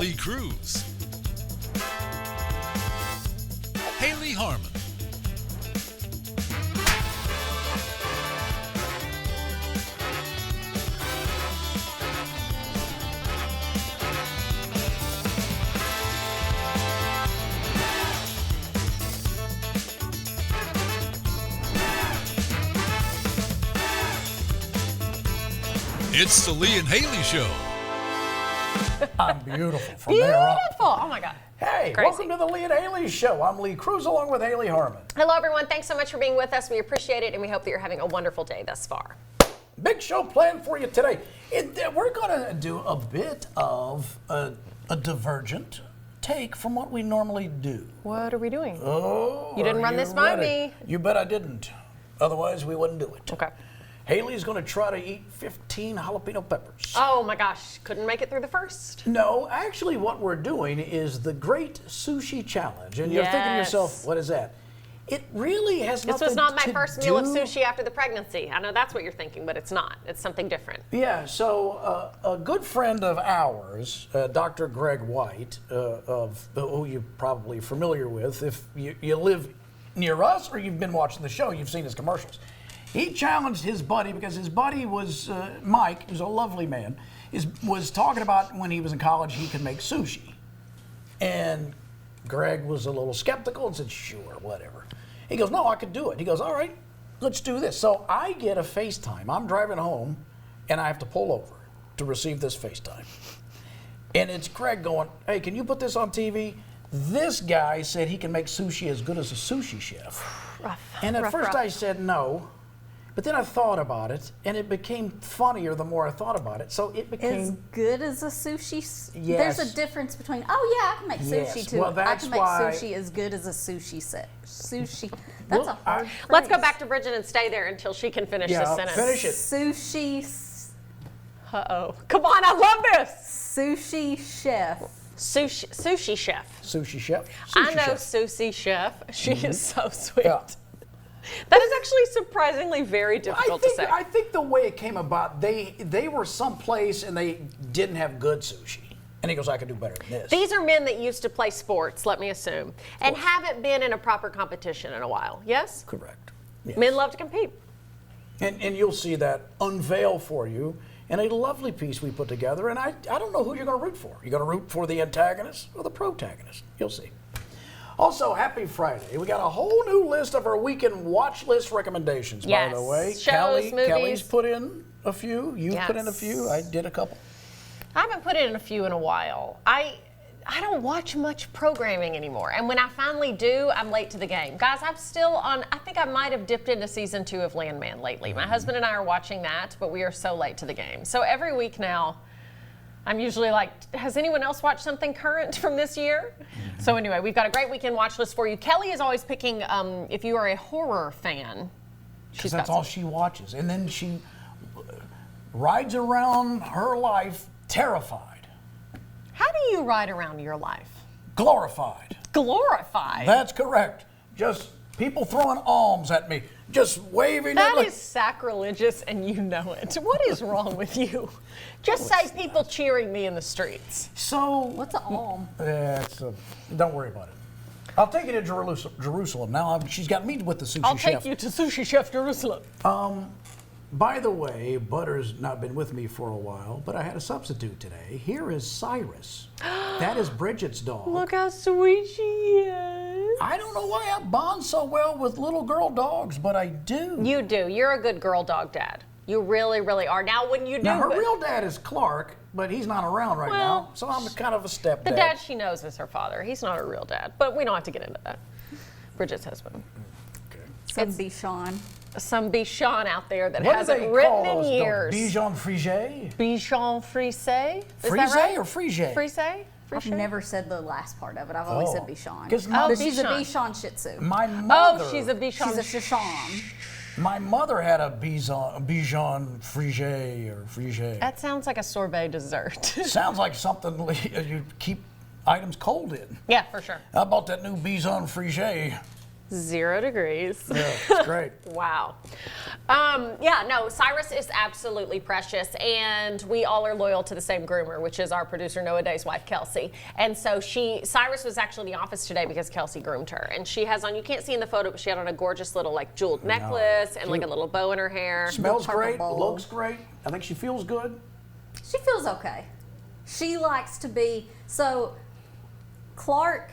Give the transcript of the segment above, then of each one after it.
Lee Cruz, Hayley Harmon, it's the Lee and Hayley Show. I'm beautiful from there on. Beautiful. Oh my God. Hey, Crazy. welcome to the Lee and Hayley Show. I'm Lee Cruz along with Hayley Harmon. Hello, everyone. Thanks so much for being with us. We appreciate it, and we hope that you're having a wonderful day thus far. Big show planned for you today. We're going to do a bit of a divergent take from what we normally do. What are we doing? Oh, You didn't run this by ready? me. You bet I didn't. Otherwise, we wouldn't do it. Okay. Haley's going to try to eat 15 jalapeno peppers. Oh my gosh, couldn't make it through the first. No, actually what we're doing is the Great Sushi Challenge. And you're thinking to yourself, what is that? It really has nothing to do. This was not my first meal of sushi after the pregnancy. I know that's what you're thinking, but it's not. It's something different. Yeah, so a good friend of ours, Dr. Greg White, who you're probably familiar with if you live near us or you've been watching the show, you've seen his commercials. He challenged his buddy because his buddy was, Mike, who's a lovely man, was talking about when he was in college he could make sushi. And Greg was a little skeptical and said, sure, whatever. He goes, no, I could do it. He goes, all right, let's do this. So I get a FaceTime. I'm driving home and I have to pull over to receive this FaceTime. And it's Greg going, hey, can you put this on TV? This guy said he can make sushi as good as a sushi chef. Rough. And at first rough. I said no. But then I thought about it, and it became funnier the more I thought about it. So it became As good as a sushi. Yes. There's a difference between. Oh yeah, I can make sushi Yes. too. Well, I that's can make why- sushi as good as a sushi set. Sushi. That's Well, a hard. Let's go phrase. back to Bridget and stay there until she can finish Yeah, this sentence. finish it. Sushi. Uh-oh. Come on, I love this. Sushi chef. Sushi chef. Sushi chef. I Sushi know chef. Susie Chef. She is so sweet. Yeah. That is actually surprisingly very difficult to say. I think the way it came about, they were someplace and they didn't have good sushi. And he goes, I could do better than this. These are men that used to play sports, let me assume, and haven't been in a proper competition in a while, yes? Correct. Yes. Men love to compete. And you'll see that unveil for you in a lovely piece we put together. And I don't know who you're going to root for. You're going to root for the antagonist or the protagonist. You'll see. Also, happy Friday. We got a whole new list of our weekend watch list recommendations, Yes. by the way. Shows, movies. Kelly's put in a few. You've put in a Yes. few. I did a couple. I haven't put in a few in a while. I don't watch much programming anymore, and when I finally do, I'm late to the game. Guys, I'm still on, I think I might have dipped into season 2 of Landman lately. My husband and I are watching that, but we are so late to the game. So every week now, I'm usually like, has anyone else watched something current from this year? So anyway, we've got a great weekend watch list for you. Kelly is always picking, if you are a horror fan, Because that's all she watches. And then she rides around her life terrified, How do you ride around your life? glorified. Glorified. That's correct. Just people throwing alms at me, just waving. That it is sacrilegious, and you know it. What is wrong with you? Just say people cheering me in the streets. So What's an alm? don't worry about it. I'll take you to Jerusalem. Now she's got me with the sushi I'll chef. take you to Sushi Chef Jerusalem. By the way, Butter's not been with me for a while, but I had a substitute today. Here is Cyrus. That is Bridget's dog. Look how sweet she is. I don't know why I bond so well with little girl dogs, but I do. You do. You're a good girl dog dad. You really, really are. Now, when you do, Now, her real dad is Clark, but he's not around right Well, now, so I'm kind of a stepdad. the dad she knows is her father. He's not her real dad, but we don't have to get into that. Bridget's husband. Some Bichon. Some Bichon out there that What do hasn't they written call in those years. dogs? Bichon Frigé? Bichon Frise? Is that Frise right? or Frigé? Frise? I've never said the last part of it. I've always said Bichon. 'Cause But she's a Bichon. Bichon Shih Tzu. My mother. Oh, she's a Bichon. She's a Shishon. My mother had a Bichon Frigé or Frigé. That sounds like a sorbet dessert. Sounds like something you keep items cold in. Yeah, for sure. How about that new Bichon Frigé? 0 degrees. Yeah, it's great. Wow. Yeah, no, Cyrus is absolutely precious, and we all are loyal to the same groomer, which is our producer Noah Day's wife, Kelsey. And so Cyrus was actually in the office today because Kelsey groomed her, and she has on, you can't see in the photo, but she had on a gorgeous little like jeweled necklace and like a little bow in her hair. Smells great, bowl. looks great. I think she feels good. She feels okay. She likes to be, so Clark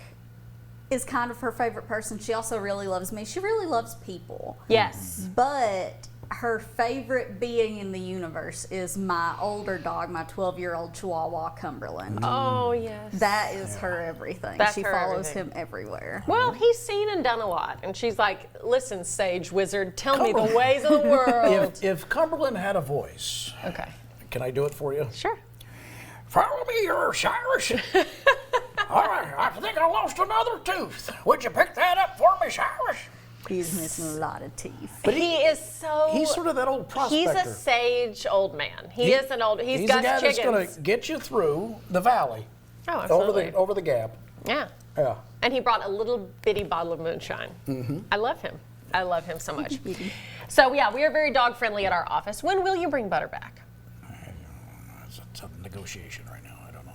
is kind of her favorite person. She also really loves me. She really loves people. Yes. But her favorite being in the universe is my older dog, my 12-year-old Chihuahua, Cumberland. Oh, yes. That is her everything. That's she her follows everything. him everywhere. Well, he's seen and done a lot, and she's like, listen, sage wizard, tell me the ways of the world. If Cumberland had a voice, Okay. can I do it for you? Sure. Follow me here, Cyrus. All right, I think I lost another tooth. Would you pick that up for me, Cyrus? He's missing a lot of teeth. But he is so. He's sort of that old prospector. He's a sage old man. He's a the Gus guy that's Chiggins. going to get you through the valley, Oh, absolutely. over the gap. Yeah. Yeah. And he brought a little bitty bottle of moonshine. Mm-hmm. I love him. I love him so much. So yeah, we are very dog friendly at our office. When will you bring Butter back? It's a negotiation right now. I don't know.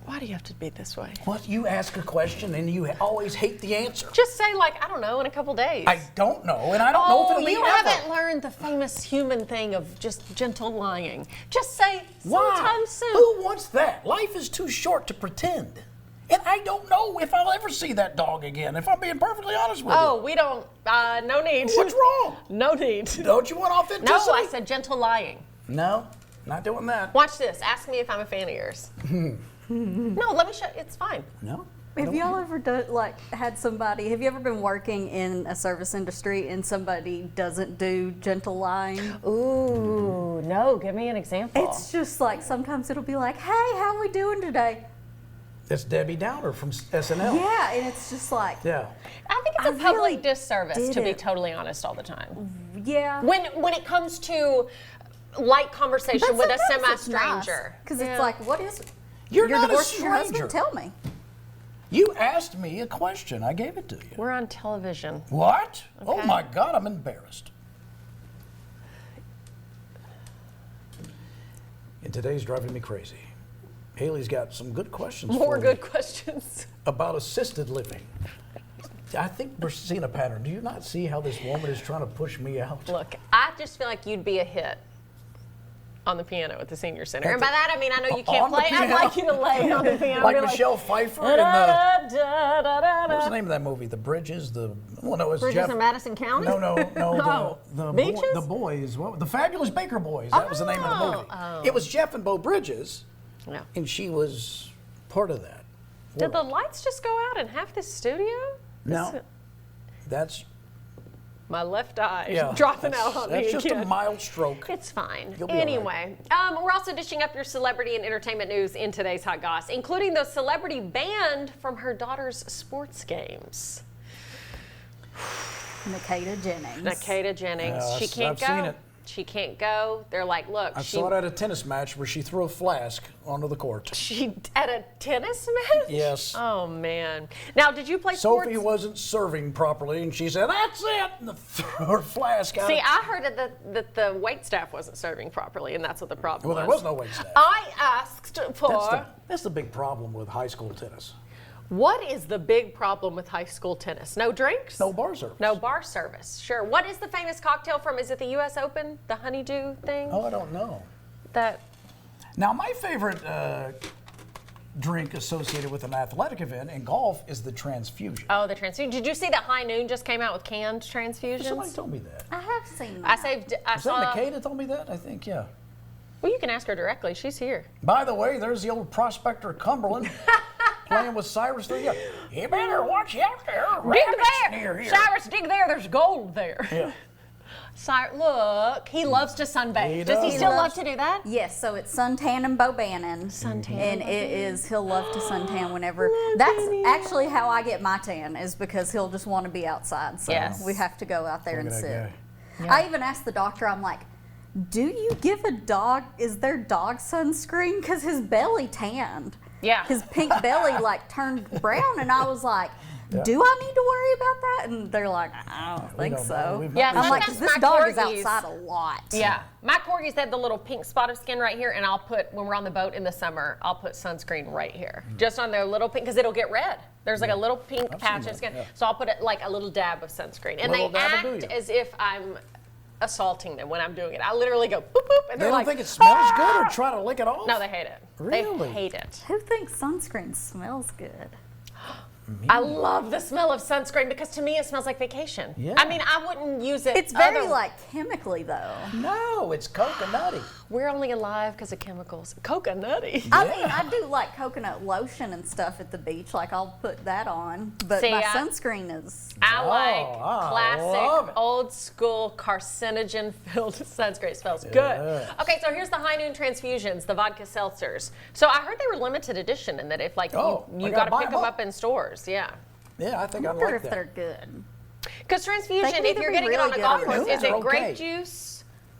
Why do you have to be this way? What? You ask a question and you always hate the answer. Just say like, I don't know, in a couple days. I don't know, and I don't know if it'll be you ever. haven't learned the famous human thing of just gentle lying. Just say Why? sometime soon. Who wants that? Life is too short to pretend. And I don't know if I'll ever see that dog again, if I'm being perfectly honest with you. Oh, we don't, no need. What's wrong? No need. Don't you want authenticity? No, I said gentle lying. No, not doing that. Watch this. Ask me if I'm a fan of yours. No, let me show. It's fine. No. Have y'all ever had somebody, have you ever been working in a service industry and somebody doesn't do gentle lying? Ooh, no. Give me an example. It's just like sometimes it'll be like, hey, how we doing today? That's Debbie Downer from SNL. Yeah, and it's just like, Yeah. I think it's a I public really disservice, did to be it. totally honest, all the time. yeah. When it comes to light conversation But with a sometimes it's semi-stranger. Because it's like, what is, You're not a divorcing your stranger. husband? Tell me. You asked me a question. I gave it to you. We're on television. What? Oh Okay. my God, I'm embarrassed. And today's driving me crazy. Hayley's got some good questions More for good me questions. about assisted living. I think we're seeing a pattern. Do you not see how this woman is trying to push me out? Look, I just feel like you'd be a hit on the piano at the senior center. And by that I mean I know you can't On the play. I'd piano? like you to lay on the piano. Like Be Michelle Pfeiffer in the, what was the name of that movie? The Bridges? It's Bridges Jeff. in Madison County? No, Oh, Beaches? the boys. The Fabulous Baker Boys. That was the name of the movie. Oh. It was Jeff and Bo Bridges, Yeah. and she was part of that. Did the lights just go out in half this studio? No, that's My left eye yeah, dropping that's- out on That's me just again. a mild stroke. It's fine. You'll be all Anyway, we're also dishing up your celebrity and entertainment news in today's Hot Goss, including the celebrity banned from her daughter's sports games. Nikita Jennings. Nikita Jennings. Yeah, She can't I've go. seen it. She can't go. They're like, look, I she saw it at a tennis match where she threw a flask onto the court. at a tennis match? Yes. Oh man. Now, did you play Sophie sports? wasn't serving properly, and she said, "That's it," and threw her flask out. See, I heard that the wait staff wasn't serving properly, and that's what the problem Well, was. there was no wait staff. I asked for. That's the big problem with high school tennis. What is the big problem with high school tennis? No drinks? No bar service. No bar service. Sure. What is the famous cocktail from? Is it the U.S. Open? The honeydew thing? Oh, I don't know. That. Now, my favorite drink associated with an athletic event in golf is the transfusion. Oh, the transfusion. Did you see that High Noon just came out with canned transfusions? Somebody told me that. I have seen I that. saved. I Was saw. that Nikita told me that? I think, yeah. Well, you can ask her directly. She's here. By the way, there's the old prospector Cumberland playing with Cyrus there. Yeah. You better watch out there. Dig Rabbits there, near here. Cyrus. Dig there. There's gold there. Yeah. Cyrus, look, he loves to sunbathe. He Does he does. still love to do that? Yes, so it's suntan and Bobannon. Suntan And it is, he'll love to suntan whenever. That's actually how I get my tan, is because he'll just want to be outside. So Yes. we have to go out there Look and at that sit. guy. I even asked the doctor, I'm like, do you give a dog, is there dog sunscreen? Because his belly tanned. Yeah. His pink belly like turned brown, and I was like, do I need to worry about that? And they're like, I don't think don't know. so. We've Yeah, not- I'm like, 'cause sometimes this my dog is corgis- outside a lot. Yeah, my corgis have the little pink spot of skin right here, and I'll put, when we're on the boat in the summer, I'll put sunscreen right here, just on their little pink, because it'll get red. There's like a little pink I've patch seen of skin, that, yeah. so I'll put it like a little dab of sunscreen, and Little they dab will do act you. as if I'm assaulting them when I'm doing it. I literally go boop boop, and They they're don't like, think it smells "Ah!" good or try to lick it off? No, they hate it. Really? They hate it. Who thinks sunscreen smells good? I love the smell of sunscreen because to me it smells like vacation. Yeah. I mean, I wouldn't use it. It's very other- like chemically though. No, it's coconutty. We're only alive because of chemicals. Coconutty. I mean, I do like coconut lotion and stuff at the beach. Like I'll put that on, but See, my I- sunscreen is. I like I love classic, it. old school, carcinogen-filled sunscreen. It smells good. Yes. Okay, so here's the high noon transfusions, the vodka seltzers. So I heard they were limited edition, and that if like Oh, you I got gotta to buy pick 'em them up. up in stores, yeah. Yeah, I think I I'd wonder like if that. they're good. Because They transfusion, can if either you're be getting it really on a good golf or course, bad. is it They're grape okay. juice?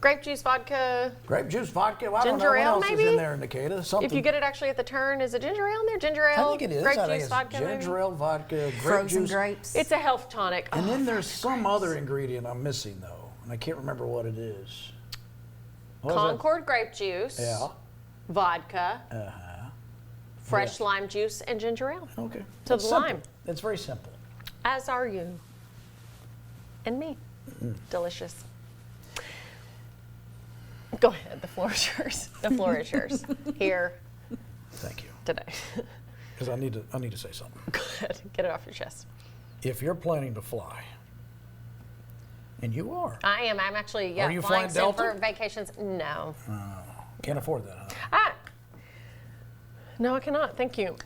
Grape juice vodka. Grape juice vodka. I don't know Ginger what ale, else maybe? is in there, Nikita. Something. If you get it actually at the turn, is it ginger ale in there? Ginger ale, I think it is. grape I think juice it's vodka, maybe? ginger ale, vodka, grape Frozen juice. grapes. It's a health tonic. And Oh, then there's some other ingredient I'm missing though, and I can't remember what it is. What is that? Concord grape juice. Yeah. Vodka. Fresh Yeah. lime juice and ginger ale. Okay. To It's the simple. lime. It's very simple. As are you. And me. Delicious. Go ahead. The floor is yours. The floor is yours. Here Thank you. today. Because I need to say something. Go ahead. Get it off your chest. If you're planning to fly, and you are, I am. I'm actually, yeah, Are you flying flying soon for Delta? vacations. No. can't afford that, huh? Ah. No, I cannot. Thank you.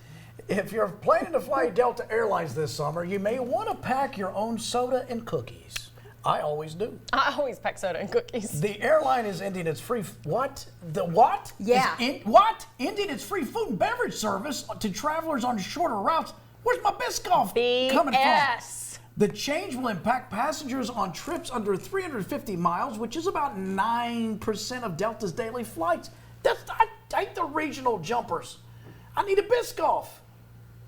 If you're planning to fly Delta Airlines this summer, you may want to pack your own soda and cookies. I always do. I always pack soda and cookies. The airline is ending its free what? The what? Yeah. What? Ending its free food and beverage service to travelers on shorter routes. Where's my Biscoff coming from? BS. The change will impact passengers on trips under 350 miles, which is about 9% of Delta's daily flights. I hate the regional jumpers. I need a Biscoff.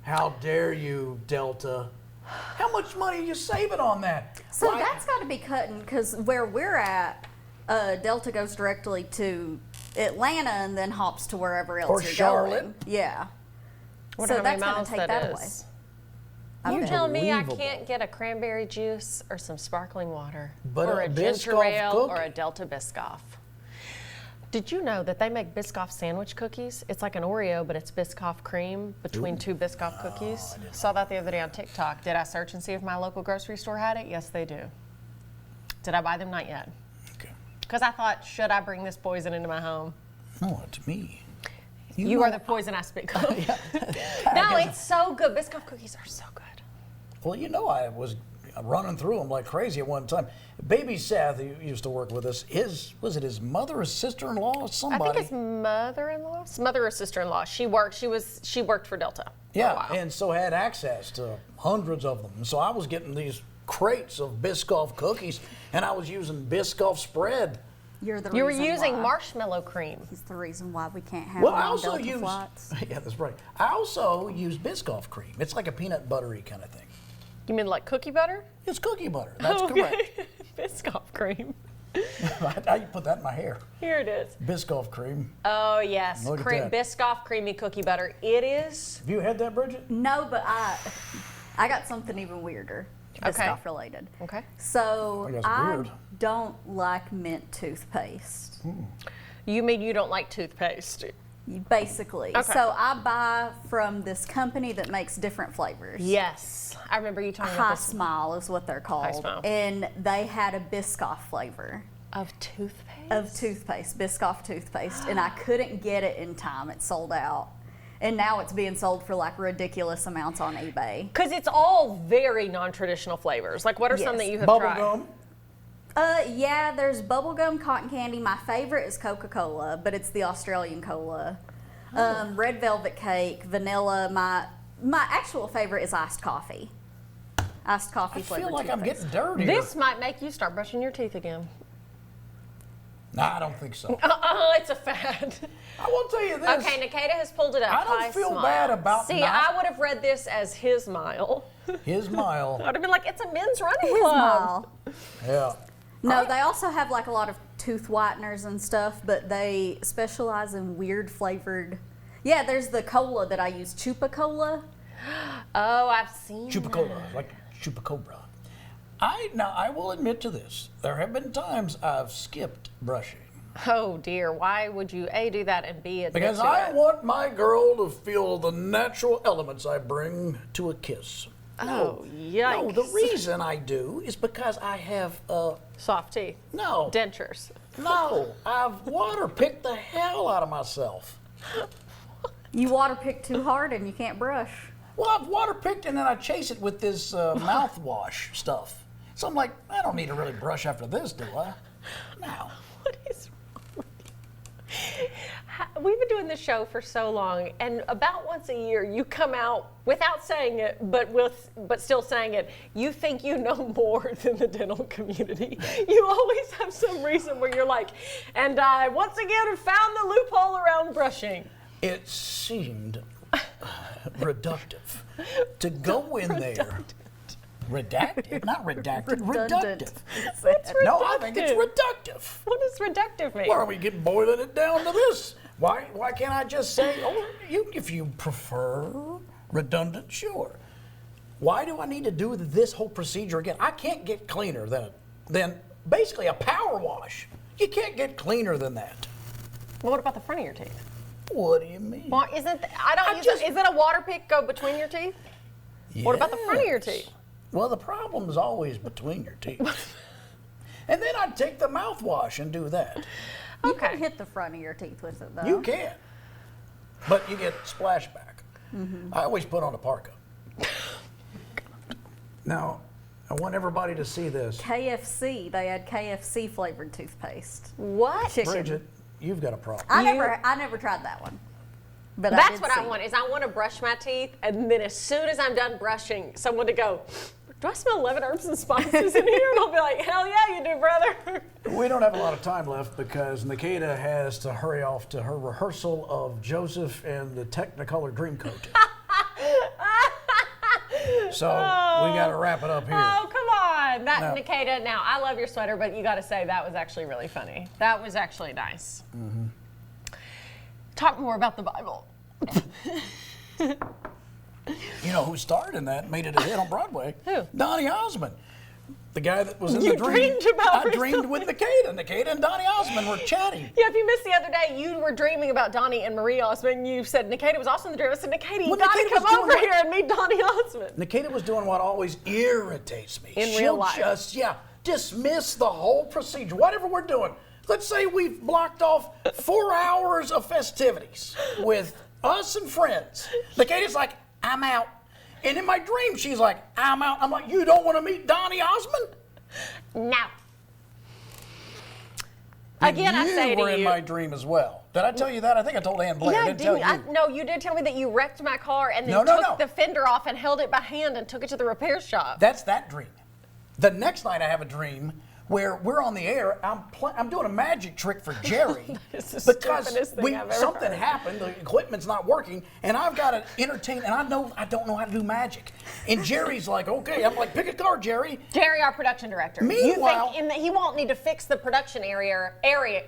How dare you, Delta? How much money are you saving on that? So Why- that's got to be cutting because where we're at, Delta goes directly to Atlanta and then hops to wherever else Or you're Charlotte. going. Yeah. Wonder So how many that's going miles to take that away. is. I You bet. tell me I Unbelievable. can't get a cranberry juice or some sparkling water But or a a ginger Biscoff ale cookie. or a Delta Biscoff. Did you know that they make Biscoff sandwich cookies? It's like an Oreo, but it's Biscoff cream between two Biscoff cookies. Saw that the other day on TikTok. Did I search and see if my local grocery store had it? Yes, they do. Did I buy them? Not yet. Okay. Because I thought, should I bring this poison into my home? No, it's me. You know- are the poison I speak of. No, it's so good. Biscoff cookies are so good. Well, you know, I was running through them like crazy at one time. Baby Seth, who used to work with us, was it his mother or sister-in-law? Somebody. I think it's mother-in-law, mother or sister-in-law. She worked for Delta. For a Yeah, while. and so had access to hundreds of them. And so I was getting these crates of Biscoff cookies, and I was using Biscoff spread. You're the You were reason using why. marshmallow cream. He's the reason why we can't have Well, them I on also Delta use flights. yeah, that's right. I also use Biscoff cream. It's like a peanut buttery kind of thing. You mean like cookie butter? It's cookie butter. That's Okay. correct. Biscoff cream. I put that in my hair. Here it is. Biscoff cream. Oh yes, Look at that. Biscoff creamy cookie butter. It is. Have you had that, Bridget? No, but I got something even weirder, Okay. Biscoff related. Okay. So I guess I weird. don't like mint toothpaste. You mean you don't like toothpaste? Basically. Okay. So I buy from this company that makes different flavors. Yes, I remember you talking about High this Smile is what they're called. Smile. And they had a Biscoff flavor of toothpaste. of toothpaste, Biscoff toothpaste, and I couldn't get it in time. It sold out. And now it's being sold for like ridiculous amounts on eBay. Because it's all very non-traditional flavors. Like, what are some Yes. that you have Bubble tried? gum. Yeah, there's bubblegum, cotton candy. My favorite is Coca-Cola, but it's the Australian cola. Red velvet cake, vanilla. My actual favorite is iced coffee. Iced coffee I flavored feel like I'm toothpaste. getting dirty. This might make you start brushing your teeth again. No, I don't think so. It's a fad. I will tell you this. Okay, Nikita has pulled it up. I don't High feel smile. bad about See, not- I would have read this as his mile. His mile. I would have been like, it's a men's running His club. mile. Yeah. No, they also have like a lot of tooth whiteners and stuff, but they specialize in weird flavored. Yeah, there's the cola that I use, Chupa Cola. Oh, I've seen Chupacola, like Chupacabra. I will admit to this. There have been times I've skipped brushing. Oh dear, why would you A, do that, and B, admit Because to I it? want my girl to feel the natural elements I bring to a kiss. Oh, No, yikes. the reason I do is because I have, Soft teeth. no, Dentures. no, I've water picked the hell out of myself. You water pick too hard and you can't brush. Well, I've water picked and then I chase it with this mouthwash stuff. So I'm like, I don't need to really brush after this, do I? No. What is wrong with you? We've been doing this show for so long, and about once a year you come out without saying it, but still saying it. You think you know more than the dental community. You always have some reason where you're like, and I once again have found the loophole around brushing. It seemed reductive to go in there. Redacted? Not redacted. Redundant. Reductive. What's reductive? No, I think it's reductive. What does reductive mean? Why are we getting boiling it down to this? Why can't I just say, oh, if you prefer redundant, sure. Why do I need to do this whole procedure again? I can't get cleaner than basically a power wash. You can't get cleaner than that. Well, what about the front of your teeth? What do you mean? Well, isn't a water pick go between your teeth? What about the front of your Yes. teeth? Well, the problem is always between your teeth. And then I'd take the mouthwash and do that. You Okay. can hit the front of your teeth with it though. You can. But you get splashback. I always put on a parka. Now, I want everybody to see this. KFC, they had KFC flavored toothpaste. What? Chicken. Bridget, you've got a problem. I never tried that one. But I That's did what see I want. Is I want to brush my teeth, and then as soon as I'm done brushing, someone to go, do I smell 11 herbs and spices in here? And I'll be like, hell yeah, you do, brother. We don't have a lot of time left because Nikita has to hurry off to her rehearsal of Joseph and the Technicolor Dreamcoat. So we got to wrap it up here. Oh, come on. No. Nikita, now, I love your sweater, but you got to say that was actually really funny. That was actually nice. Mm-hmm. Talk more about the Bible. You know who starred in that and made it a hit on Broadway? Who? Donny Osmond. The guy that was in You the dream. dreamed about I dreamed with Nikita. Nikita and Donny Osmond were chatting. Yeah, if you missed the other day, you were dreaming about Donnie and Marie Osmond. You said Nikita was also in the dream. I said, Nikita, you Well, got to Nikita was come doing over what- here and meet Donnie Osmond. Nikita was doing what always irritates me. In She'll real life. just, dismiss the whole procedure, whatever we're doing. Let's say we've blocked off 4 hours of festivities with us and friends. Nikita's like, I'm out. And in my dream, she's like, I'm out. I'm like, you don't want to meet Donny Osmond? No. Again, I say You were to in you. my dream as well. Did I tell you that? I think I told Ann Blair. I Yeah, didn't tell you. no, you did tell me that you wrecked my car and then No, no, took no. the fender off and held it by hand and took it to the repair shop. That's that dream. The next night I have a dream where we're on the air. I'm doing a magic trick for Jerry That is the because stupidest thing I've ever something heard. happened. The equipment's not working, and I've got to entertain. And I don't know how to do magic. And Jerry's like, okay. I'm like, pick a card, Jerry. Jerry, our production director. Meanwhile- you think he won't need to fix the production error. Error.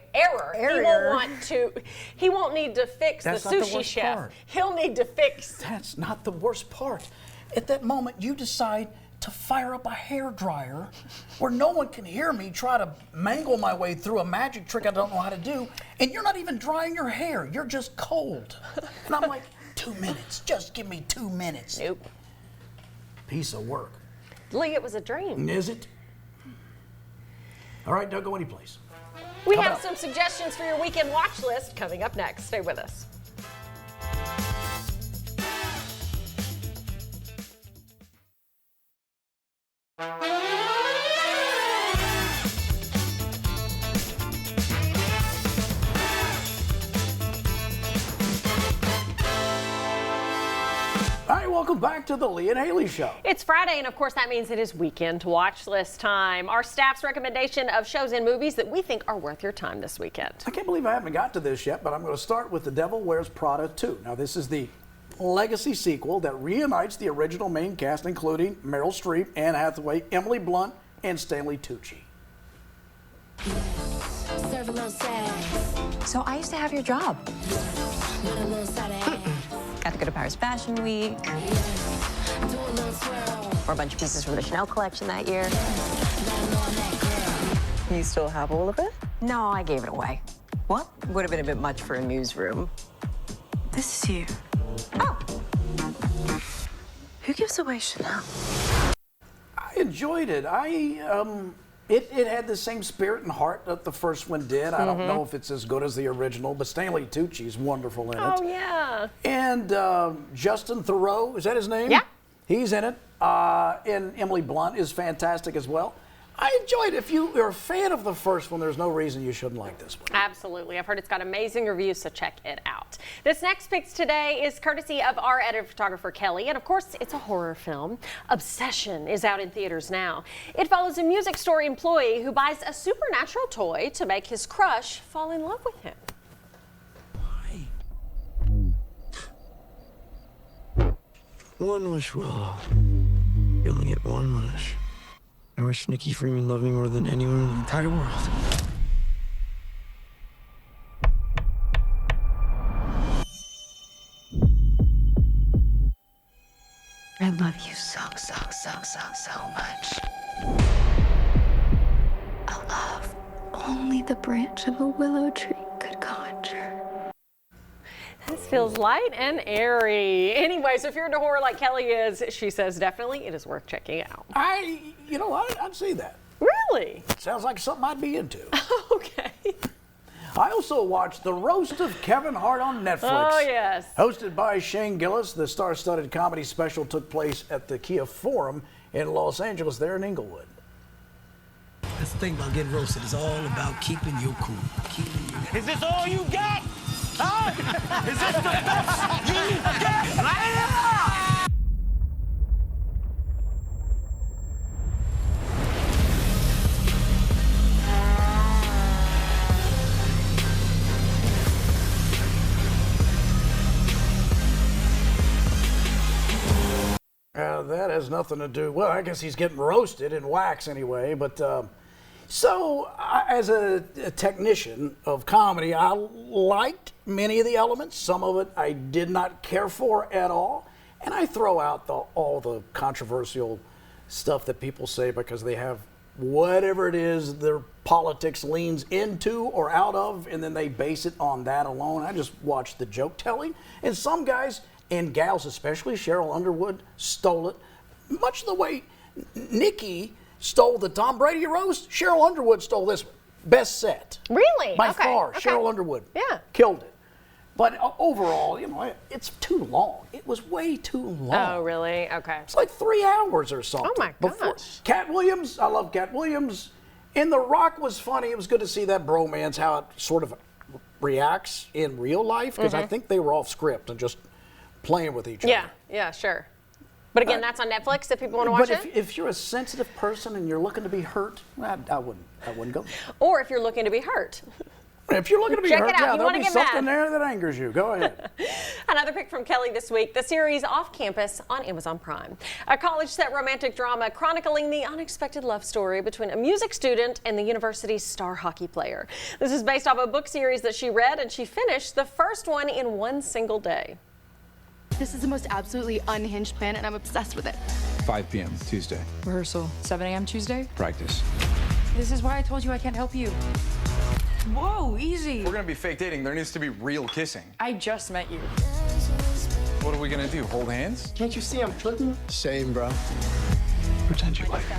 He won't need to fix That's the not the sushi worst chef. part. He'll need to fix. That's not the worst part. At that moment, you decide to fire up a hair dryer where no one can hear me try to mangle my way through a magic trick I don't know how to do, and you're not even drying your hair. You're just cold. And I'm like, 2 minutes. Just give me 2 minutes. Nope. Piece of work. Lee, it was a dream. Is it? All right, don't go anyplace. We How have about- some suggestions for your weekend watch list coming up next. Stay with us. All right, welcome back to the Lee and Hayley Show. It's Friday, and of course that means it is weekend watch list time. Our staff's recommendation of shows and movies that we think are worth your time this weekend. I can't believe I haven't got to this yet, but I'm going to start with The Devil Wears Prada 2. Now, this is the legacy sequel that reunites the original main cast, including Meryl Streep, Anne Hathaway, Emily Blunt, and Stanley Tucci. Serve a little sad. So I used to have your job. Want a little side of ass. Got to go to Paris Fashion Week. Do a little swirl. Wore a bunch of pieces from the Chanel collection that year. Let 'em know I'm that girl. You still have all of it? No, I gave it away. What? Would have been a bit much for a newsroom. This is you. Oh. Who gives away Chanel? I enjoyed it. It had the same spirit and heart that the first one did. I don't know if it's as good as the original, but Stanley Tucci's wonderful in it. Oh, yeah. And Justin Theroux, is that his name? Yeah. He's in it. And Emily Blunt is fantastic as well. I enjoyed it. If you are a fan of the first one, there's no reason you shouldn't like this one. Absolutely. I've heard it's got amazing reviews, so check it out. This next pick today is courtesy of our editor photographer, Kelly. And of course, it's a horror film. Obsession is out in theaters now. It follows a music store employee who buys a supernatural toy to make his crush fall in love with him. One wish, Willow. You only get one wish. I wish Nikki Freeman loved me more than anyone in the entire world. I love you so much. A love only the branch of a willow tree could conjure. This feels light and airy. Anyways, if you're into horror like Kelly is, she says definitely it is worth checking out. I'd see that. Really? Sounds like something I'd be into. Okay. I also watched The Roast of Kevin Hart on Netflix. Oh, yes. Hosted by Shane Gillis, the star-studded comedy special took place at the Kia Forum in Los Angeles, there in Inglewood. That's the thing about getting roasted. It's all about keeping you cool. Is this all you got? Huh? Is this the best you got? That has nothing to do, well, I guess he's getting roasted in wax anyway, but as a technician of comedy, I liked many of the elements. Some of it I did not care for at all, and I throw out all the controversial stuff that people say because they have whatever it is their politics leans into or out of, and then they base it on that alone. I just watch the joke telling, and some guys and gals, especially Cheryl Underwood, stole it. Much the way Nikki stole the Tom Brady roast, Cheryl Underwood stole this one. Best set. Really? By Okay, far, okay. Cheryl Underwood. Yeah. Killed it. But overall, it's too long. It was way too long. Oh, really? Okay. It's like 3 hours or something. Oh, my gosh. Cat Williams, I love Cat Williams. And The Rock was funny. It was good to see that bromance, how it sort of reacts in real life, because I think they were off script and just playing with each other. Yeah, sure. But again, that's on Netflix if people want to watch But it. if you're a sensitive person and you're looking to be hurt, I wouldn't go. Or if you're looking to be hurt. If you're looking to be Check hurt, it out. You there'll wanna be get something mad. there that angers you. Go ahead. Another pick from Kelly this week, the series Off Campus on Amazon Prime. A college-set romantic drama chronicling the unexpected love story between a music student and the university's star hockey player. This is based off a book series that she read, and she finished the first one in one single day. This is the most absolutely unhinged plan, and I'm obsessed with it. 5 p.m. Tuesday. Rehearsal, 7 a.m. Tuesday? Practice. This is why I told you I can't help you. Whoa, easy. If we're gonna be fake dating, there needs to be real kissing. I just met you. What are we gonna do? Hold hands? Can't you see I'm flirting? Same, bro. Pretend you like me.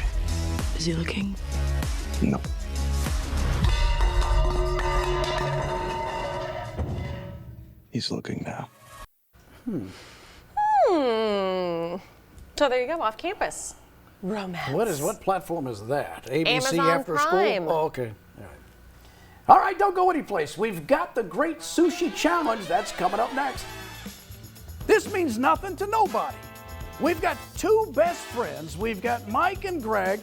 Is he looking? No. He's looking now. So there you go, Off Campus. Romance. What platform is that? ABC Amazon after Prime. school? Oh, okay. All right, don't go anyplace. We've got the Great Sushi Challenge. That's coming up next. This means nothing to nobody. We've got two best friends. We've got Mike and Greg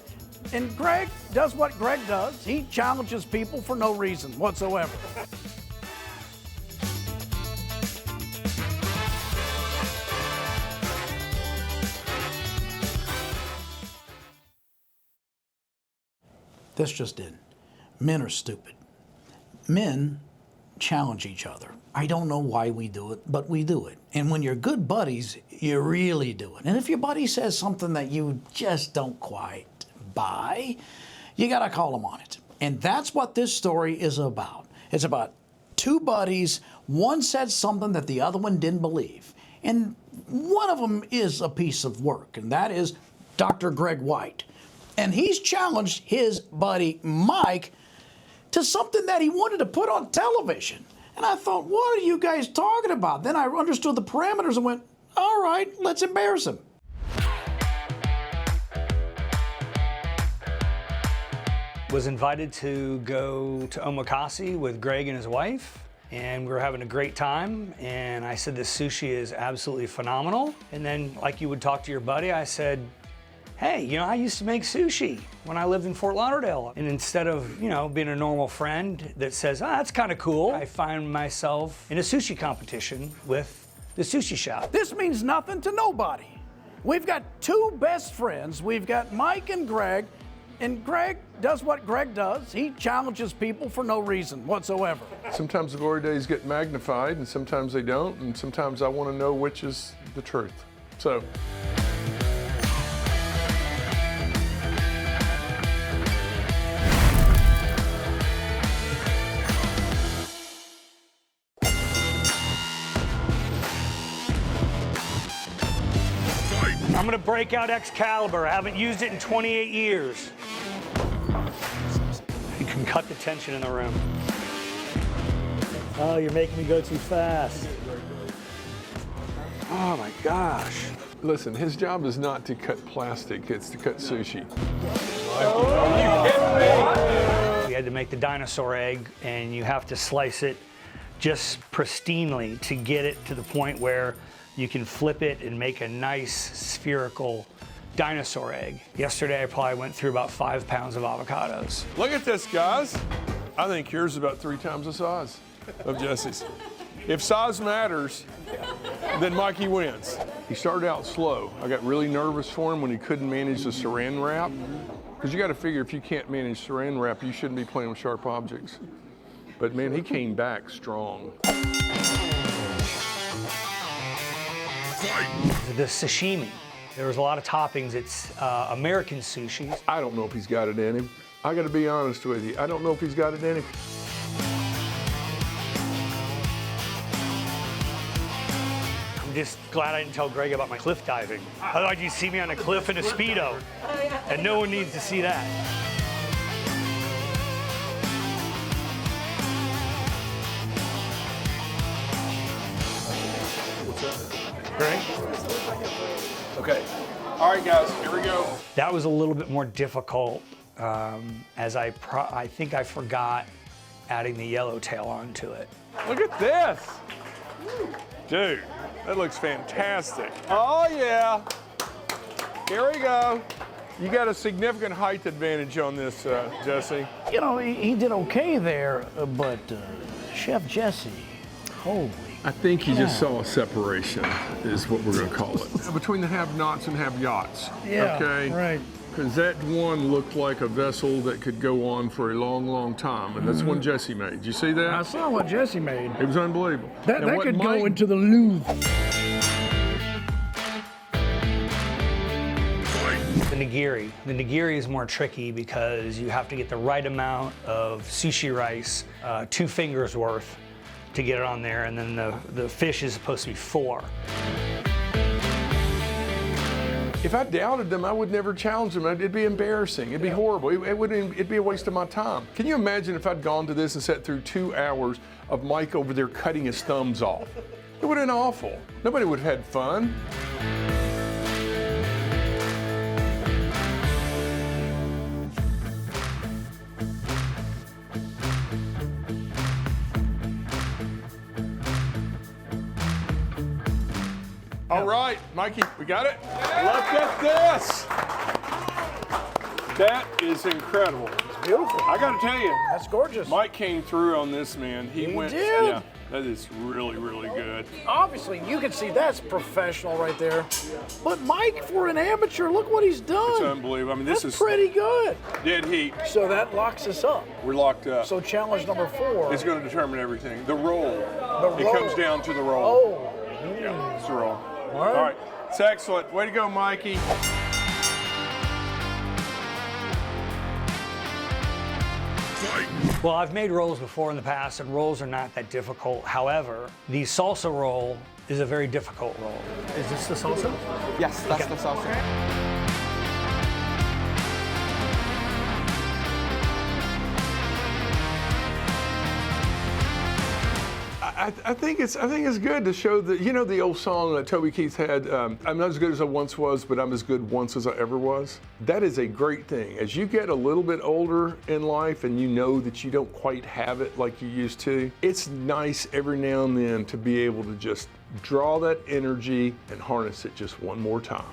does what Greg does. He challenges people for no reason whatsoever. This just in. Men are stupid. Men challenge each other. I don't know why we do it, but we do it. And when you're good buddies, you really do it. And if your buddy says something that you just don't quite buy, you gotta call him on it. And that's what this story is about. It's about two buddies. One said something that the other one didn't believe. And one of them is a piece of work, and that is Dr. Greg White. And he's challenged his buddy Mike to something that he wanted to put on television. And I thought, what are you guys talking about? Then I understood the parameters and went, all right, let's embarrass him. Was invited to go to Omakase with Greg and his wife, and we were having a great time, and I said this sushi is absolutely phenomenal. And then, like you would talk to your buddy, I said, hey, you know, I used to make sushi when I lived in Fort Lauderdale. And instead of, you know, being a normal friend that says, oh, that's kind of cool, I find myself in a sushi competition with the sushi shop. This means nothing to nobody. We've got two best friends. We've got Mike and Greg does what Greg does. He challenges people for no reason whatsoever. Sometimes the glory days get magnified, and sometimes they don't, and sometimes I want to know which is the truth. So. I'm gonna break out Excalibur. I haven't used it in 28 years. You can cut the tension in the room. Oh, you're making me go too fast. Oh my gosh. Listen, his job is not to cut plastic, it's to cut sushi. We had to make the dinosaur egg, and you have to slice it just pristinely to get it to the point where you can flip it and make a nice spherical dinosaur egg. Yesterday, I probably went through about 5 pounds of avocados. Look at this, guys. I think yours is about 3 times the size of Jesse's. If size matters, then Mikey wins. He started out slow. I got really nervous for him when he couldn't manage the saran wrap. Because you got to figure if you can't manage saran wrap, you shouldn't be playing with sharp objects. But man, he came back strong. The sashimi. There was a lot of toppings. It's American sushi. I don't know if he's got it in him. I got to be honest with you. I don't know if he's got it in him. I'm just glad I didn't tell Greg about my cliff diving. Otherwise, you'd see me on a cliff in a Speedo. And no one needs to see that. Greg? Okay. All right, guys, here we go. That was a little bit more difficult, as I think I forgot adding the yellowtail onto it. Look at this. Dude, that looks fantastic. Oh, yeah. Here we go. You got a significant height advantage on this, Jesse. You know, he did okay there, but Chef Jesse, holy. I think he just saw a separation, is what we're going to call it. Between the have-nots and have-yachts. Yeah, okay? right. Because that one looked like a vessel that could go on for a long, long time, and that's one Jesse made. Did you see that? I saw what Jesse made. It was unbelievable. That could go into the Louvre. The nigiri. The nigiri is more tricky because you have to get the right amount of sushi rice, 2 fingers worth, to get it on there, and then the fish is supposed to be 4. If I doubted them, I would never challenge them. It'd be embarrassing. It'd be horrible. It'd be a waste of my time. Can you imagine if I'd gone to this and sat through 2 hours of Mike over there cutting his thumbs off? It would have been awful. Nobody would have had fun. All right, Mikey, we got it? Look at this. That is incredible. It's beautiful. I got to tell you. That's gorgeous. Mike came through on this, man. He went. did. Yeah, that is really, really good. Obviously, you can see that's professional right there. But Mike, for an amateur, look what he's done. It's unbelievable. I mean, this That's is pretty good. dead heat. So that locks us up. We're locked up. So challenge number 4. It's going to determine everything. The roll. It roll. comes down to the roll. Oh. Yeah, it's the roll. All right. All right. It's excellent. Way to go, Mikey. Well, I've made rolls before in the past, and rolls are not that difficult. However, the salsa roll is a very difficult roll. Is this the salsa? Yes, that's the salsa. I think it's good to show that, you know, the old song that Toby Keith had, I'm not as good as I once was, but I'm as good once as I ever was. That is a great thing. As you get a little bit older in life and you know that you don't quite have it like you used to, it's nice every now and then to be able to just draw that energy and harness it just one more time.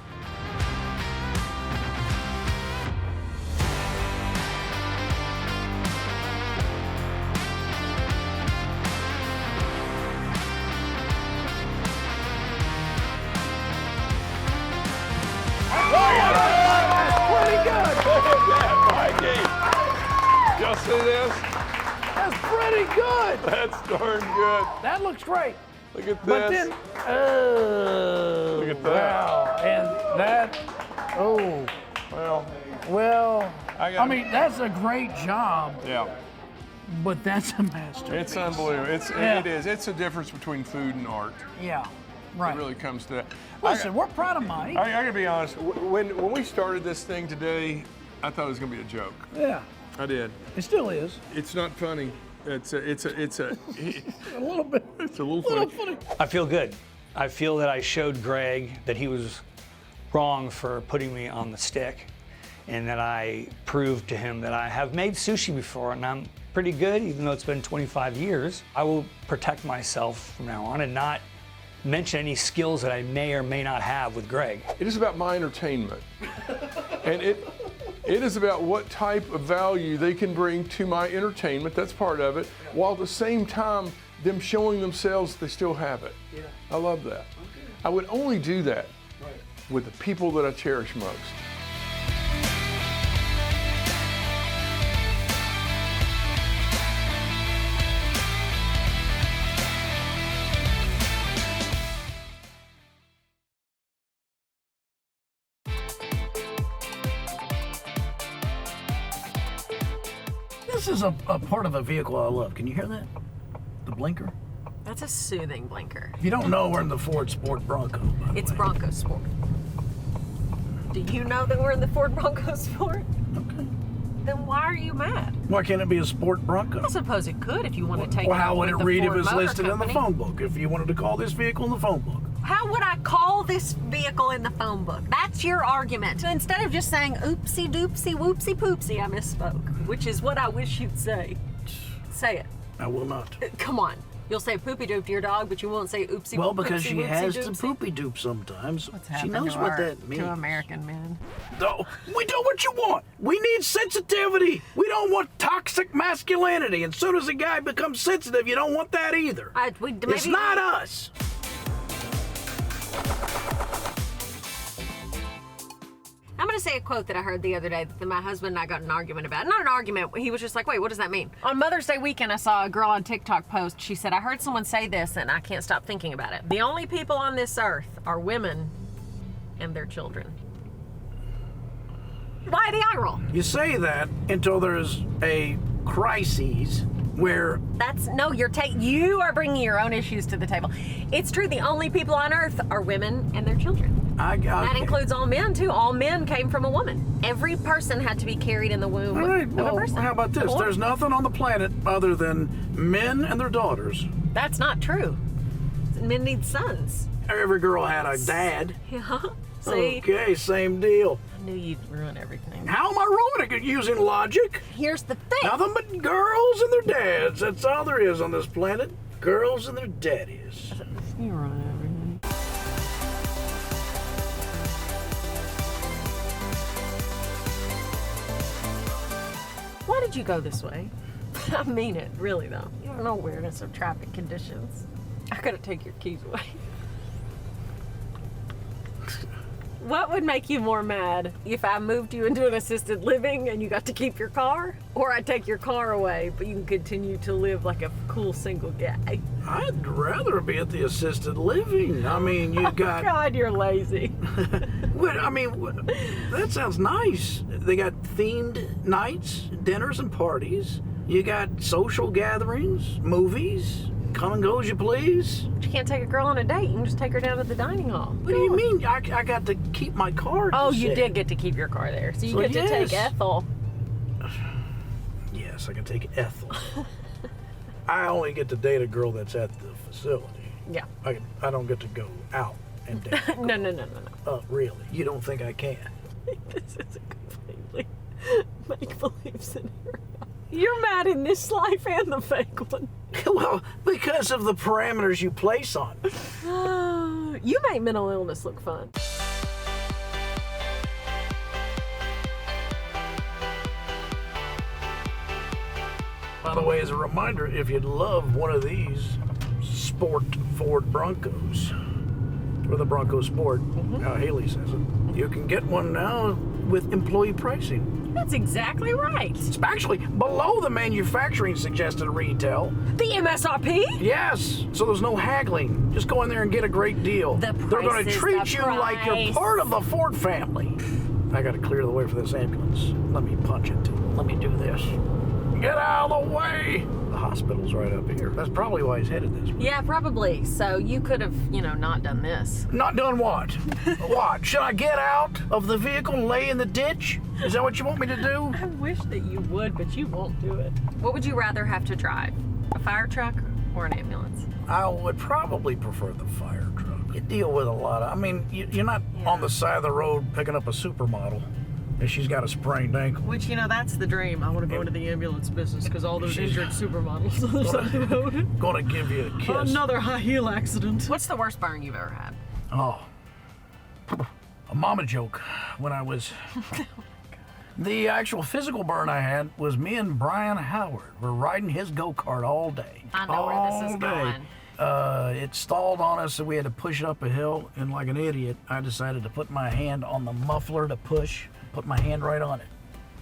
Y'all see this? That's pretty good. That's darn good. That looks great. Look at this. But then, Look at that. wow, and that, oh, well, I mean, that's a great job, Yeah. but that's a masterpiece. It's unbelievable. It is. It's a difference between food and art. Yeah, right. It really comes to that. Listen, we're proud of Mike. I gotta be honest. When we started this thing today, I thought it was gonna be a joke. Yeah, I did. it still is. It's not funny. It's a A little bit. It's a little funny. I feel good. I feel that I showed Greg that he was wrong for putting me on the stick, and that I proved to him that I have made sushi before and I'm pretty good, even though it's been 25 years. I will protect myself from now on and not mention any skills that I may or may not have with Greg. It is about my entertainment, and it is about what type of value they can bring to my entertainment. That's part of it, while at the same time them showing themselves they still have it. Yeah. I love that. I would only do that with the people that I cherish most. This is a part of a vehicle I love. Can you hear that? The blinker? That's a soothing blinker. If you don't know, we're in the Ford Sport Bronco. by the It's way. Bronco Sport. Do you know that we're in the Ford Bronco Sport? Okay. Then why are you mad? Why can't it be a Sport Bronco? I suppose it could if you want to take Well, it how would with it the read if Ford it's Motor listed in the Company. phone book? If you wanted to call this vehicle in the phone book. How would I call this vehicle in the phone book? That's your argument. So instead of just saying oopsie doopsie whoopsie poopsie, I misspoke, which is what I wish you'd say. Say it. I will not. Come on. You'll say poopy doop to your dog, but you won't say oopsie Well, because poopsie, she whoopsie has to doopsie. poopy doop sometimes. What's She happened knows to what our- that means. To American men. No, we do what you want. We need sensitivity. We don't want toxic masculinity. And soon as a guy becomes sensitive, you don't want that either. It's not us. I'm going to say a quote that I heard the other day that my husband and I got in an argument about. Not an argument. He was just like, wait, what does that mean? On Mother's Day weekend, I saw a girl on TikTok post. She said, I heard someone say this and I can't stop thinking about it. The only people on this earth are women and their children. Why the eye roll? You say that until there's a crisis where you are bringing your own issues to the table. It's true. The only people on earth are women and their children. That includes all men too. All men came from a woman. Every person had to be carried in the womb All right, of well, a person. how about this? There's nothing on the planet other than men and their daughters. That's not true. Men need sons. Every girl had a dad. Yeah. See? Okay, same deal. I knew you'd ruin everything. How am I ruining it using logic? Here's the thing. Nothing but girls and their dads. That's all there is on this planet. Girls and their daddies. You ruin everything. told you go this way. I mean it, really though. You don't know awareness of traffic conditions. I gotta take your keys away. What would make you more mad? If I moved you into an assisted living and you got to keep your car? Or I take your car away, but you can continue to live like a cool single guy? I'd rather be at the assisted living. I mean, you got... God, you're lazy. What, I mean, that sounds nice. They got themed nights, dinners and parties. You got social gatherings, movies. Come and go as you please. But you can't take a girl on a date. You can just take her down to the dining hall. What do you mean? I got to keep my car. Oh, you did get to keep your car there. So you get to take Ethel. Yes, I can take Ethel. I only get to date a girl that's at the facility. Yeah. I don't get to go out and date. No. Really? You don't think I can? This is a completely make-believe scenario. You're mad in this life and the fake one. Well, because of the parameters you place on it. You make mental illness look fun. By the way, as a reminder, if you'd love one of these Sport Ford Broncos, or the Bronco Sport, how Hayley says it, you can get one now with employee pricing. That's exactly right. It's actually below the manufacturing suggested retail. The MSRP? Yes. So there's no haggling. Just go in there and get a great deal. The price They're going to is treat the you like you're part of the Ford family. I got to clear the way for this ambulance. Let me punch it too. Let me do this. Get out of the way. The hospital's right up here. That's probably why he's headed this way. Yeah, probably. So you could have, not done this. Not done what? What? Should I get out of the vehicle and lay in the ditch? Is that what you want me to do? I wish that you would, but you won't do it. What would you rather have to drive? A fire truck or an ambulance? I would probably prefer the fire truck. You deal with a lot of, you're not on the side of the road picking up a supermodel and she's got a sprained ankle. Which, that's the dream. I want to go into the ambulance business because all those injured supermodels on the side of the road. Gonna give you a kiss. Another high heel accident. What's the worst burn you've ever had? Oh, a mama joke when I was... The actual physical burn I had was me and Brian Howard were riding his go-kart all day. I know where this is going. It stalled on us, so we had to push it up a hill, and like an idiot, I decided to put my hand on the muffler to push, put my hand right on it.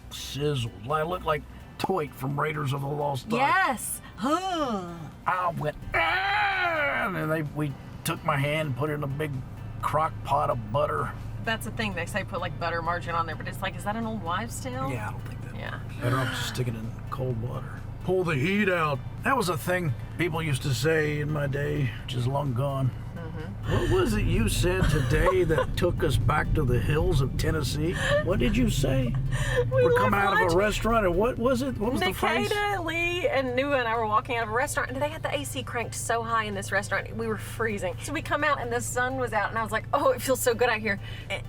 Sizzled. I looked like Toit from Raiders of the Lost Ark. Yes. I went, and then we took my hand and put it in a big crock pot of butter. That's the thing. They say put like butter margarine on there, but it's like, is that an old wives' tale? Yeah, I don't think that. Yeah. Better off just stick it in cold water. Pull the heat out. That was a thing people used to say in my day, which is long gone. What was it you said today that took us back to the hills of Tennessee? What did you say? We're coming out of a restaurant, and what was it? What was the phrase? Nikita, Lee, and Nua and I were walking out of a restaurant, and they had the AC cranked so high in this restaurant, we were freezing. So we come out, and the sun was out, and I was like, oh, it feels so good out here.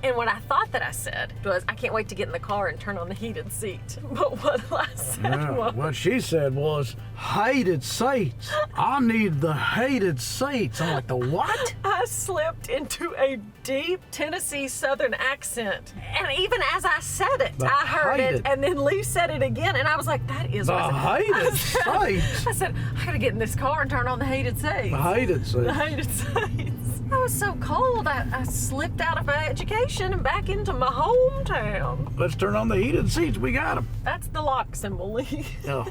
And what I thought that I said was, I can't wait to get in the car and turn on the heated seat. But what I said was... What she said was, hated seats. I need the hated seats. I'm like, the what? I slipped into a deep Tennessee Southern accent. And even as I said it, I heard it. And then Lee said it again. And I was like, that is the hated seats. I said, I gotta get in this car and turn on the hated seats. The hated seats. The hated seats. I was so cold, I slipped out of my education and back into my hometown. Let's turn on the heated seats. We got them. That's the lock symbol, Lee. Oh.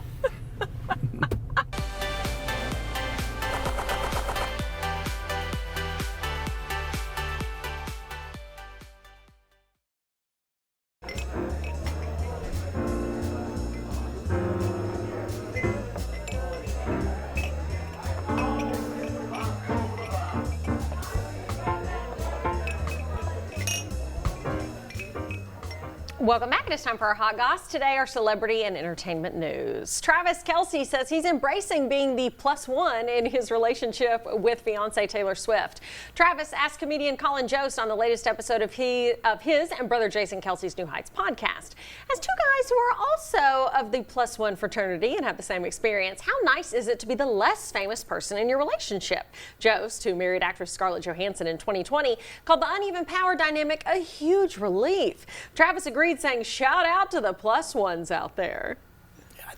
Welcome back. It's time for our Hot Goss. Today, our celebrity and entertainment news. Travis Kelce says he's embracing being the +1 in his relationship with fiancée Taylor Swift. Travis asked comedian Colin Jost on the latest episode of his and brother Jason Kelce's New Heights podcast. As two guys who are also of the +1 fraternity and have the same experience, how nice is it to be the less famous person in your relationship? Jost, who married actress Scarlett Johansson in 2020, called the uneven power dynamic a huge relief. Travis agreed, saying, shout out to the +1s out there.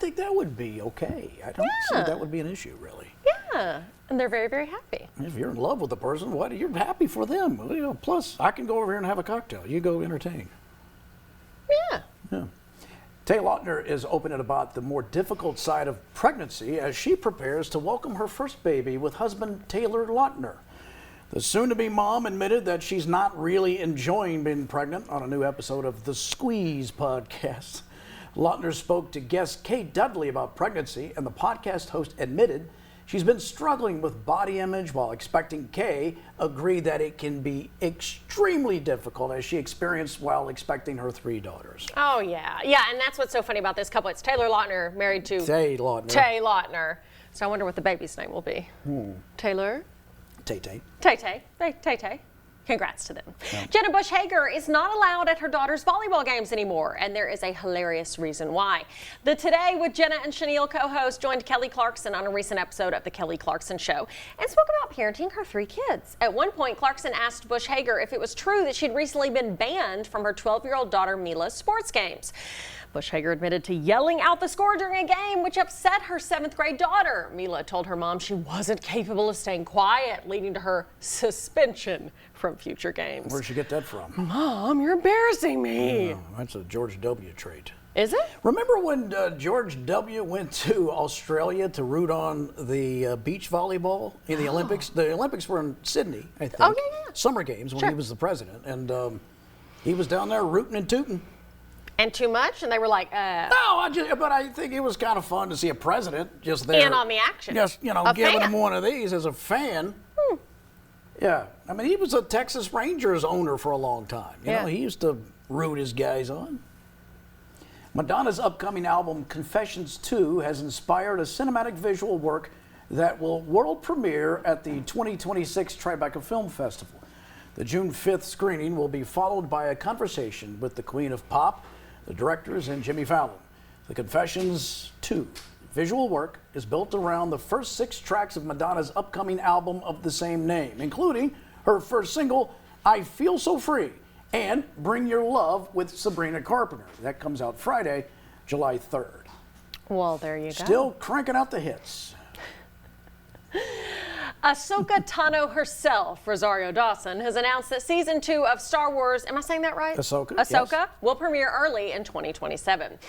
think that would be okay. I don't see that would be an issue, really. Yeah, and they're very, very happy. If you're in love with the person, what you're happy for them. You know, plus, I can go over here and have a cocktail. You go entertain. Yeah. Yeah. Tay Lautner is open about the more difficult side of pregnancy as she prepares to welcome her first baby with husband Taylor Lautner. The soon-to-be mom admitted that she's not really enjoying being pregnant on a new episode of the Squeeze podcast. Lautner spoke to guest Kate Dudley about pregnancy, and the podcast host admitted she's been struggling with body image while expecting Kay agreed that it can be extremely difficult as she experienced while expecting her 3 daughters. Oh, yeah. Yeah, and that's what's so funny about this couple. It's Taylor Lautner married to Tay Lautner. Tay Lautner. So I wonder what the baby's name will be. Taylor? Tay-Tay. Tay-Tay. Tay-Tay. Congrats to them. Yeah. Jenna Bush Hager is not allowed at her daughter's volleyball games anymore, and there is a hilarious reason why. The Today with Jenna and Chenille co-host joined Kelly Clarkson on a recent episode of The Kelly Clarkson Show and spoke about parenting her 3 kids. At one point, Clarkson asked Bush Hager if it was true that she'd recently been banned from her 12-year-old daughter Mila's sports games. Bush Hager admitted to yelling out the score during a game, which upset her 7th grade daughter. Mila told her mom she wasn't capable of staying quiet, leading to her suspension from future games. Where'd she get that from? Mom, you're embarrassing me. Oh, that's a George W. trait. Is it? Remember when George W. went to Australia to root on the beach volleyball in the Olympics? The Olympics were in Sydney, I think. Oh, yeah. Summer games when he was the president. And he was down there rooting and tooting. And too much? And they were like, No, but I think it was kind of fun to see a president just there. in on the action. Just, A giving fan. him one of these as a fan. Yeah. I mean, he was a Texas Rangers owner for a long time. You know, he used to root his guys on. Madonna's upcoming album, Confessions 2, has inspired a cinematic visual work that will world premiere at the 2026 Tribeca Film Festival. The June 5th screening will be followed by a conversation with the Queen of Pop, the directors, and Jimmy Fallon. The Confessions 2 visual work is built around the first 6 tracks of Madonna's upcoming album of the same name, including her first single, I Feel So Free, and Bring Your Love with Sabrina Carpenter. That comes out Friday, July 3rd. Well, there you go. Still cranking out the hits. Ahsoka Tano herself, Rosario Dawson, has announced that season 2 of Star Wars, am I saying that right? Ahsoka, yes. Will premiere early in 2027.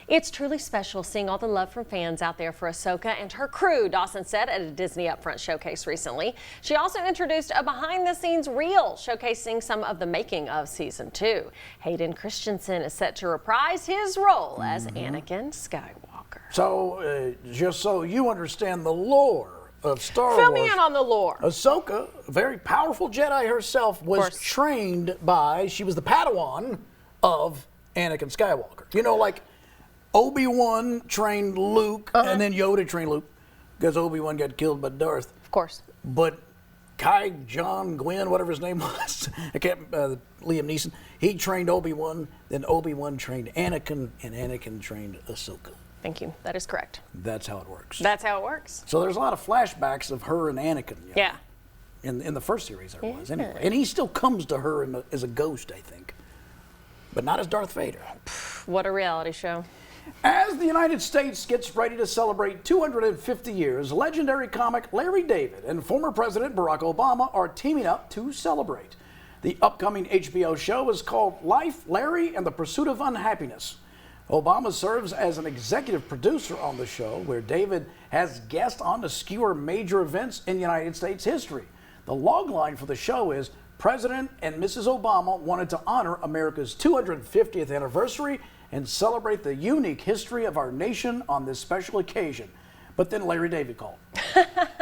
It's truly special seeing all the love from fans out there for Ahsoka and her crew, Dawson said at a Disney Upfront showcase recently. She also introduced a behind-the-scenes reel showcasing some of the making of season 2. Hayden Christensen is set to reprise his role as Anakin Skywalker. So, just so you understand the lore of Star Wars. Fill me in on the lore. Ahsoka, a very powerful Jedi herself, was trained by, she was the Padawan of Anakin Skywalker. You know, like Obi-Wan trained Luke, and then Yoda trained Luke, because Obi-Wan got killed by Darth. Of course. But Kai John Gwynn, whatever his name was, Liam Neeson, he trained Obi-Wan, then Obi-Wan trained Anakin, and Anakin trained Ahsoka. Thank you. That is correct. That's how it works. That's how it works. So there's a lot of flashbacks of her and Anakin. Yeah. In the first series there was, anyway. And he still comes to her as a ghost, I think. But not as Darth Vader. What a reality show. As the United States gets ready to celebrate 250 years, legendary comic Larry David and former President Barack Obama are teaming up to celebrate. The upcoming HBO show is called Life, Larry, and the Pursuit of Unhappiness. Obama serves as an executive producer on the show, where David has guests on to skewer major events in United States history. The logline for the show is, President and Mrs. Obama wanted to honor America's 250th anniversary and celebrate the unique history of our nation on this special occasion. But then Larry David called.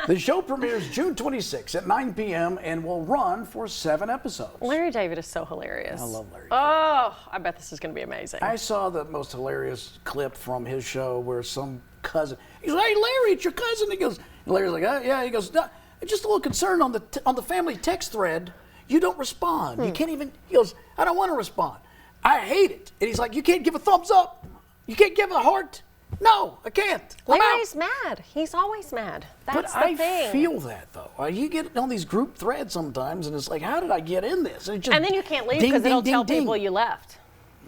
The show premieres June 26 at 9 p.m. and will run for 7 episodes. Larry David is so hilarious. I love Larry David. Oh, I bet this is going to be amazing. I saw the most hilarious clip from his show where some cousin, he's like, hey, Larry, it's your cousin. He goes, and Larry's like, oh, yeah. He goes, no, I'm just a little concerned on the family text thread. You don't respond. You can't even, he goes, I don't want to respond. I hate it. And he's like, you can't give a thumbs up. You can't give a heart. No, I can't. Larry's mad. He's always mad. That's the thing. But I feel that, though. You get on these group threads sometimes, and it's like, how did I get in this? And then you can't leave because it'll tell people you left.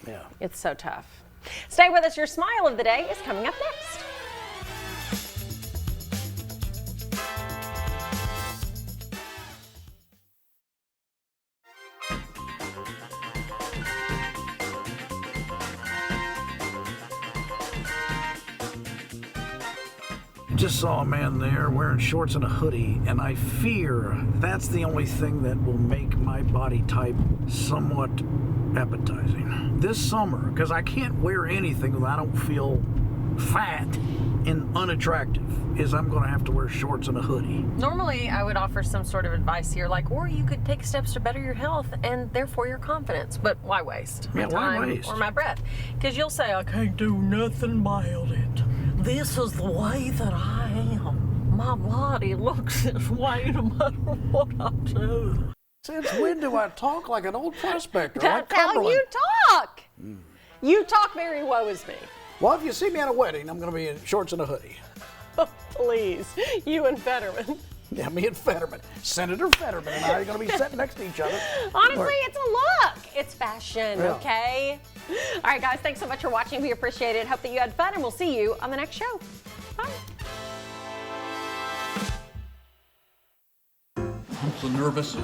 Yeah. It's so tough. Stay with us. Your smile of the day is coming up next. Just saw a man there wearing shorts and a hoodie, and I fear that's the only thing that will make my body type somewhat appetizing. This summer, because I can't wear anything that I don't feel fat and unattractive, is I'm going to have to wear shorts and a hoodie. Normally, I would offer some sort of advice here, like, or you could take steps to better your health and therefore your confidence. But why waste my time or my breath? Because you'll say, I can't do nothing about it. This is the way that I am. My body looks this way no matter what I do. Since when do I talk like an old prospector? That's like how Cumberland? you talk. You talk very woe is me. Well, if you see me at a wedding, I'm going to be in shorts and a hoodie. Please, you and Fetterman. Yeah, me and Fetterman. Senator Fetterman and I are going to be sitting next to each other. Honestly, it's a look. It's fashion, Yeah. okay? All right, guys, thanks so much for watching. We appreciate it. Hope that you had fun, and we'll see you on the next show. Bye. I'm so nervous.